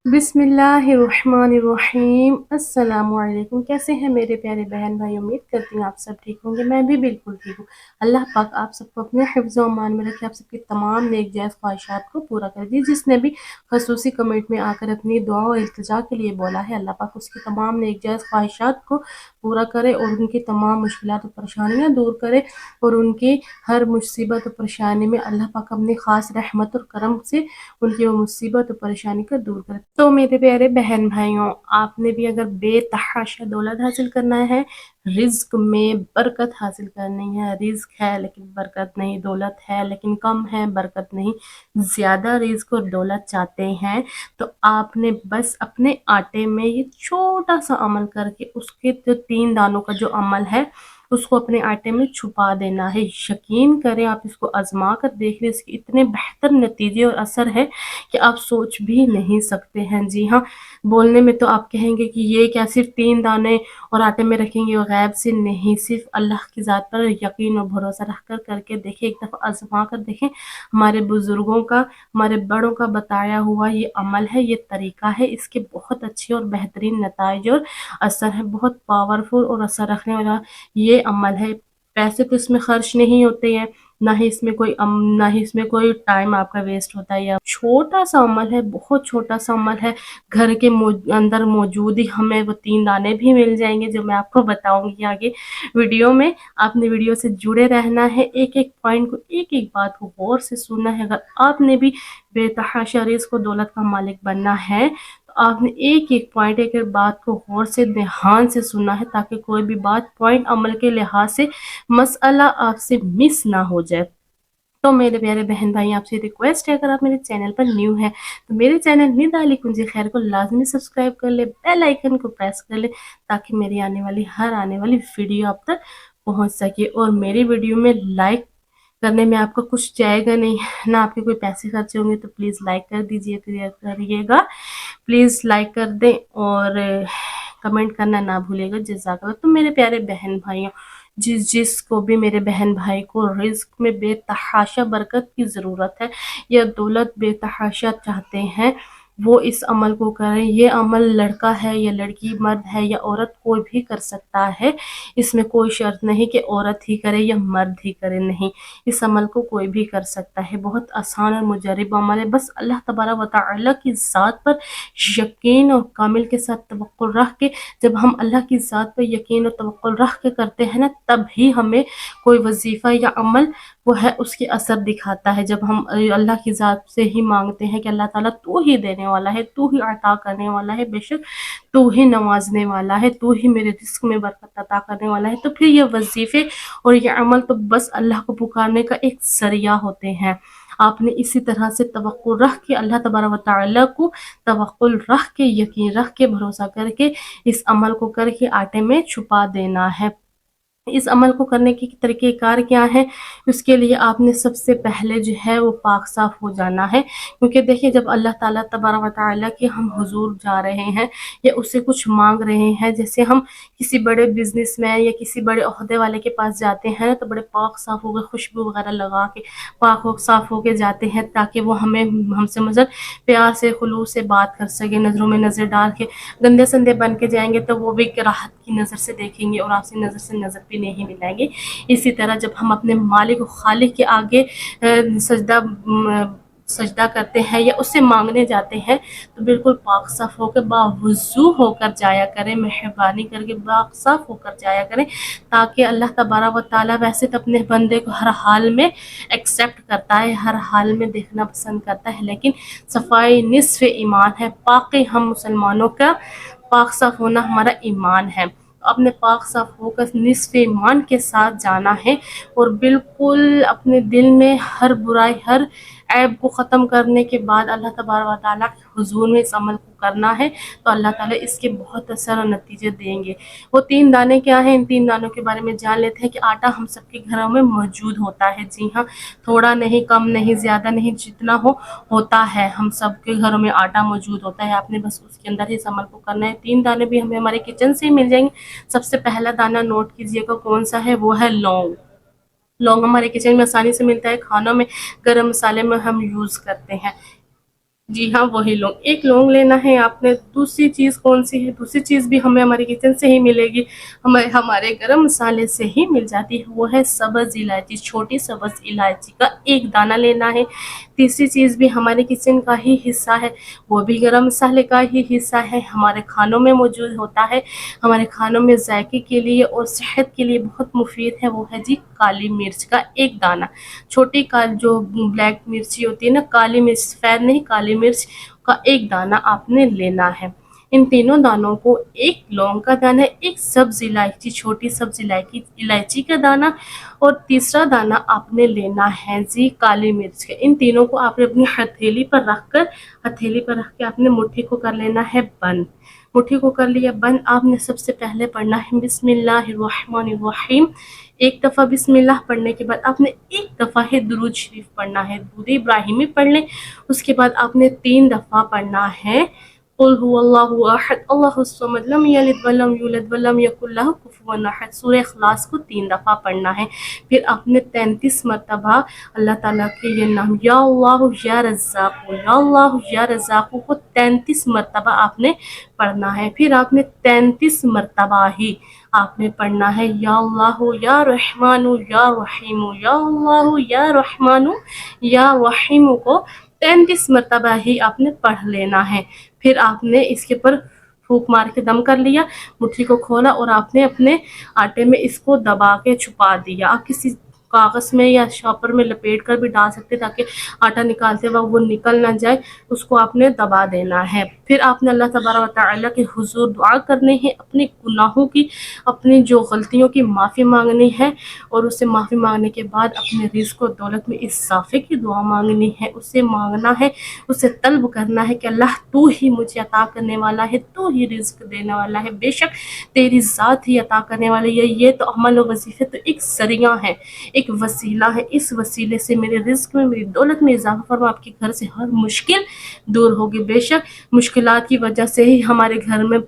बिस्मिल्लाहिर्रहमानिर्रहीम। अस्सलाम वालेकुम। कैसे हैं मेरे प्यारे बहन भाई? उम्मीद करती हूँ आप सब ठीक होंगे। मैं भी बिल्कुल ठीक हूँ। अल्लाह पाक आप सबको अपने हिफ्ज़ व अमान में रखे, आप सबकी तमाम नेक जायज़ ख्वाहिशात को पूरा कर दी। जिसने भी खसूसी कमेंट में आकर अपनी दुआ और इल्तिजा के लिए बोला है, अल्लाह पाक उसकी तमाम नेक जायज़ ख्वाहिशात को पूरा करे और उनकी तमाम मुश्किलात और परेशानियाँ दूर करे और उनकी हर मुसीबत और परेशानी में अल्लाह पाक अपनी ख़ास रहमत और करम से उनकी वो मुसीबत और परेशानी को दूर करे। तो मेरे प्यारे बहन भाइयों, आपने भी अगर बेतहाशा दौलत हासिल करना है, रिज्क में बरकत हासिल करनी है, रिज्क है लेकिन बरकत नहीं, दौलत है लेकिन कम है, बरकत नहीं, ज़्यादा रिज्क और दौलत चाहते हैं, तो आपने बस अपने आटे में ये छोटा सा अमल करके उसके जो 3 दानों का जो अमल है उसको अपने आटे में छुपा देना है। यकीन करें, आप इसको आजमा कर देख लें, इसके इतने बेहतर नतीजे और असर है कि आप सोच भी नहीं सकते हैं। जी हाँ, बोलने में तो आप कहेंगे कि ये क्या सिर्फ 3 दाने और आटे में रखेंगे और गैब से नहीं, सिर्फ अल्लाह की ज़ात पर यकीन और भरोसा रख कर करके देखें, एक दफ़ा आजमा कर देखें। हमारे बुज़ुर्गों का, हमारे बड़ों का बताया हुआ ये अमल है, ये तरीका है, इसके बहुत अच्छे और बेहतरीन नताइज और असर है, बहुत पावरफुल और असर रखने वाला ये अमल है। पैसे तो इसमें खर्च नहीं होते हैं, ना ही इसमें कोई टाइम आपका वेस्ट होता है। या छोटा सा अमल है, बहुत छोटा सा अमल है, घर के अंदर मौजूद ही हमें वो 3 दाने भी मिल जाएंगे जो मैं आपको बताऊंगी आगे वीडियो में। आपने वीडियो से जुड़े रहना है, एक एक पॉइंट को, एक एक बात को गौर से सुनना है। अगर आपने भी बेतहाशा रिज़्क और दौलत का मालिक बनना है तो आपने एक एक पॉइंट, एक एक बात को गौर से ध्यान से सुनना है, ताकि कोई भी बात पॉइंट अमल के लिहाज से मसला आपसे मिस ना हो जाए। तो मेरे प्यारे बहन भाई, आपसे रिक्वेस्ट है, अगर आप मेरे चैनल पर न्यू हैं तो मेरे चैनल निदा अली कुंजी खैर को लाजमी सब्सक्राइब कर ले, बेल आइकन को प्रेस कर ले, ताकि मेरी आने वाली वीडियो आप तक पहुंच सके। और मेरी वीडियो में लाइक करने में आपका कुछ जाएगा नहीं, ना आपके कोई पैसे खर्चे होंगे, तो प्लीज़ लाइक कर दीजिए करिएगा, प्लीज़ लाइक कर दें और कमेंट करना ना भूलिएगा। जज़ाकल्लाह। तो मेरे प्यारे बहन भाइयों, जिसको भी, मेरे बहन भाई को रिज़्क में बेतहाशा बरकत की ज़रूरत है या दौलत बेतहाशा चाहते हैं, वो इस अमल को करें। ये अमल लड़का है या लड़की, मर्द है या औरत, कोई भी कर सकता है। इसमें कोई शर्त नहीं कि औरत ही करे या मर्द ही करे, नहीं, इस अमल को कोई भी कर सकता है। बहुत आसान और मुजरब अमल है। बस अल्लाह तबारक व तआला की ज़ात पर यकीन और कामिल के साथ तवक्कुल रख के, जब हम अल्लाह की ज़ात पर यकीन और तवक्कुल रख के करते हैं ना, तब ही हमें कोई वजीफ़ा या अमल वो है उसके असर दिखाता है। जब हम अल्लाह की ज़ात से ही मांगते हैं कि अल्लाह ताला तू ही देने वाला है, तू ही अता करने वाला है, बेशक तू ही नवाजने वाला है, तू ही मेरे रिस्क में बरकत अता करने वाला है, तो फिर ये वजीफ़े और ये अमल तो बस अल्लाह को पुकारने का एक ज़रिया होते हैं। आपने इसी तरह से तवक्कुल रख के, अल्लाह तबारक व तआला को तवक्कुल रख के, यकीन रख के, भरोसा करके इस अमल को करके आटे में छुपा देना है। इस अमल को करने के तरीक़ेकार क्या है? उसके लिए आपने सबसे पहले जो है वो पाक साफ़ हो जाना है। क्योंकि देखिए, जब अल्लाह ताला तबारक व तआला के हम हुज़ूर जा रहे हैं या उससे कुछ मांग रहे हैं, जैसे हम किसी बड़े बिजनेसमैन या किसी बड़े ओहदे वाले के पास जाते हैं, तो बड़े पाक साफ़ होकर, खुशबू वगैरह लगा के, पाक साफ़ होकर जाते हैं, ताकि वो हमसे मतलब प्यार से, खुलूस से बात कर सके, नज़रों में नज़र डाल के। गंदे संदे बन के जाएंगे तो वो भी राहत की नज़र से देखेंगे और आपसे नज़र से नज़र भी नहीं मिलाएंगे। इसी तरह जब हम अपने मालिक खालिक के आगे सजदा करते हैं या उससे मांगने जाते हैं, तो बिल्कुल पाक साफ होकर, बावुज़ू होकर जाया करें, मेहरबानी करके पाक साफ होकर जाया करें, ताकि अल्लाह तबारक व तआला वैसे तो अपने बंदे को हर हाल में एक्सेप्ट करता है, हर हाल में देखना पसंद करता है, लेकिन सफाई निस्फ़ ईमान है। पाक हम मुसलमानों का पाक साफ होना हमारा ईमान है। अपने पाक साफ होकर निस्फ़ ईमान के साथ जाना है और बिल्कुल अपने दिल में हर बुराई, हर ऐब को ख़त्म करने के बाद अल्लाह तबारक व तआला के हुज़ूर में इस अमल को करना है, तो अल्लाह ताला इसके बहुत असर और नतीजे देंगे। वो 3 दाने क्या हैं? इन 3 दानों के बारे में जान लेते हैं कि आटा हम सबके घरों में मौजूद होता है। जी हाँ, थोड़ा नहीं, कम नहीं, ज़्यादा नहीं, जितना होता है, हम सबके घरों में आटा मौजूद होता है। आपने बस उसके अंदर ही इस अमल को करना है। 3 दाने भी हमें हमारे किचन से ही मिल जाएंगे। सबसे पहला दाना नोट कीजिएगा कौन सा है, वो है लौंग। लौंग हमारे किचन में आसानी से मिलता है, खानों में, गरम मसाले में हम यूज़ करते हैं। जी हाँ, वही लौंग, एक लौंग लेना है आपने। दूसरी चीज़ कौन सी है, दूसरी चीज़ भी हमें हमारे किचन से ही मिलेगी, हमें हमारे गरम मसाले से ही मिल जाती है, वो है सब्ज़ इलायची, छोटी सब्ज़ इलायची का एक दाना लेना है। तीसरी चीज़ भी हमारे किचन का ही हिस्सा है, वो भी गरम मसाले का ही हिस्सा है, हमारे खानों में मौजूद होता है, हमारे खानों में जायके के लिए और सेहत के लिए बहुत मुफीद है, वो है जी काली मिर्च का एक दाना। छोटी जो ब्लैक मिर्ची होती है ना, काली मिर्च सफ़ेद नहीं, काली मिर्च का एक दाना आपने लेना है। इन तीनों दानों को, एक लौंग का दाना, एक सब्ज़ इलायची, छोटी सब्ज़ इलायची इलायची का दाना और तीसरा दाना आपने लेना है जी काली मिर्च का। इन तीनों को आपने अपनी हथेली पर रख के आपने मुट्ठी को कर लेना है बंद। मुट्ठी को कर लिया बंद, आपने सबसे पहले पढ़ना है बिस्मिल्लाहिर्रहमानिर्रहीम। एक दफ़ा बिस्मिल्लाह पढ़ने के बाद आपने एक दफ़ा है दुरूद शरीफ पढ़ना है, दुरूद इब्राहिमी पढ़ लें। उसके बाद आपने 3 दफ़ा पढ़ना है कुल हुवल्लाहु अहद अल्लाहुस समद लम यलिद वलम यूलद वलम यकुल लहू कुफुवन अहद। सूरह इखलास को 3 दफ़ा पढ़ना है। फिर आपने 33 मरतबा अल्लाह ताला के ये नाम या अल्लाह या रज़्ज़ाक़ु को 33 मरतबा आपने पढ़ना है। फिर आपने 33 मरतबा ही आपने पढ़ना है या अल्लाह या रहमानु या रहीमु, या अल्लाह या रहमानु या रहीमु को 33 मरतबा ही आपने पढ़ लेना है। फिर आपने इसके ऊपर फूंक मार के दम कर लिया, मुट्ठी को खोला और आपने अपने आटे में इसको दबा के छुपा दिया। आप किसी कागज़ में या शॉपर में लपेट कर भी डाल सकते ताकि आटा निकालते वक्त वो निकल ना जाए, उसको आपने दबा देना है। फिर आपने अल्लाह तबारक व तआला के हुजूर दुआ करनी है, अपने गुनाहों की, अपनी जो गलतियों की माफ़ी मांगनी है और उससे माफ़ी मांगने के बाद अपने रिज़्क़ और दौलत में इज़ाफ़े की दुआ मांगनी है, उससे मांगना है, उससे तलब करना है कि अल्लाह तू ही मुझे अता करने वाला है, तू ही रिज़्क़ देने वाला है, बेशक तेरी ज़ात ही अता करने वाली है। ये तो अमल और वजीफ़े तो एक ज़रिया है, एक वसीला है, इस वसीले से मेरे रिज़्क़ में, मेरी दौलत में इज़ाफ़ा फरमा, आपके घर से हर मुश्किल दूर होगी। बेशक मुश्किलात की वजह से ही हमारे घर में,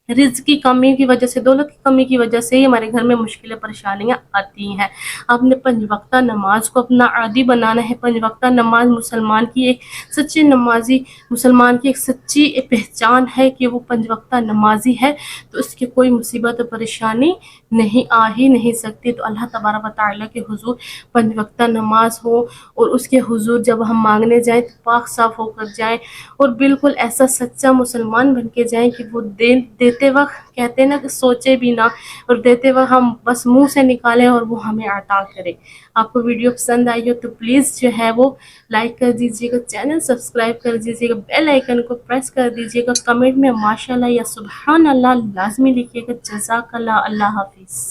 रिज़्क़ की कमी की वजह से, दौलत की कमी की वजह से ही हमारे घर में मुश्किलें परेशानियाँ आती हैं। आपने 5 वक़्ता नमाज को अपना आदी बनाना है। 5 वक़्ता नमाज मुसलमान की एक सच्चे नमाजी, मुसलमान की एक सच्ची पहचान है कि वो 5 वक़्ता नमाजी है, तो उसकी कोई मुसीबत और परेशानी नहीं आ ही नहीं सकती। तो अल्लाह तबारक व तआला के हुज़ूर 5 वक़्ता नमाज हो और उसके हुज़ूर जब हम मांगने जाएँ तो पाक साफ़ होकर जाएँ और बिल्कुल ऐसा सच्चा मुसलमान बन के जाएँ कि वो देते वक्त कहते हैं ना कि सोचे भी ना, और देते वक्त हम बस मुंह से निकालें और वो हमें अता करे। आपको वीडियो पसंद आई हो तो प्लीज़ जो है वो लाइक कर दीजिएगा, चैनल सब्सक्राइब कर दीजिएगा, बेल आइकन को प्रेस कर दीजिएगा, कमेंट में माशाल्लाह या सुबहान अल्लाह लाजमी लिखिएगा। जज़ाकल्लाह। अल्लाह हाफिज़।